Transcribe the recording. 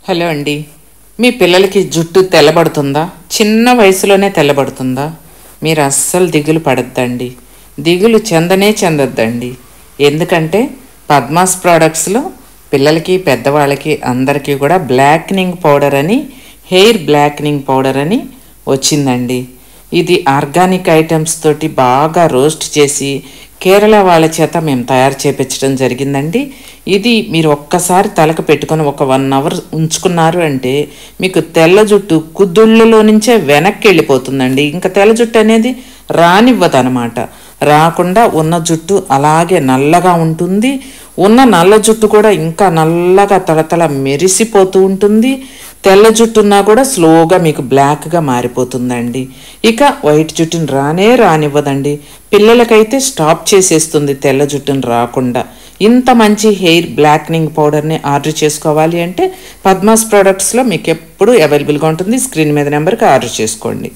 Hello అండి. మీ పిల్లలకి జుట్టు తెల్లబడుతుందా? చిన్న వయసులోనే తెల్లబడుతుందా? మీరు అస్సలు దిగులు పడద్దండి. దిగులు చెందొద్దండి. ఎందుకంటే పద్మాస్ ప్రోడక్ట్స్లో పిల్లలకి పెద్దవాళ్ళకి అందరికీ కూడా బ్లాక్నింగ్ పౌడర్ అని, హెయిర్ బ్లాక్నింగ్ పౌడర్ అని వచ్చిందండి. ఇది ఆర్గానిక్ ఐటమ్స్ తోటి బాగా రోస్ట్ చేసి కేరళ వాళ్ళ చేత మేము తయారు చేయించడం జరిగిందండి. ఇది మీరు ఒక్కసారి తలకు పెట్టుకొని ఒక 1 అవర్ ఉంచుకున్నారు అంటే మీకు తెల్ల జుట్టు కుదుళ్ళలో నుంచే వెనక్కి వెళ్ళిపోతుందండి. ఇంకా తెల్ల జుట్టు అనేది రానివ్వదనమాట. రాకుండా ఉన్న జుట్టు అలాగే నల్లగా ఉంటుంది. ఉన్న నల్ల జుట్టు కూడా ఇంకా నల్లగా తలతల మెరిసిపోతూ ఉంటుంది. తెల్ల జుట్టున్నా కూడా స్లోగా మీకు బ్లాక్గా మారిపోతుందండి. ఇక వైట్ జుట్టుని రానివ్వదండి. పిల్లలకైతే స్టాప్ చేసేస్తుంది తెల్ల జుట్టుని రాకుండా. ఇంత మంచి హెయిర్ బ్లాక్నింగ్ పౌడర్ని ఆర్డర్ చేసుకోవాలి అంటే పద్మాస్ ప్రోడక్ట్స్లో మీకు ఎప్పుడు అవైలబుల్గా ఉంటుంది. స్క్రీన్ మీద నెంబర్కి ఆర్డర్ చేసుకోండి.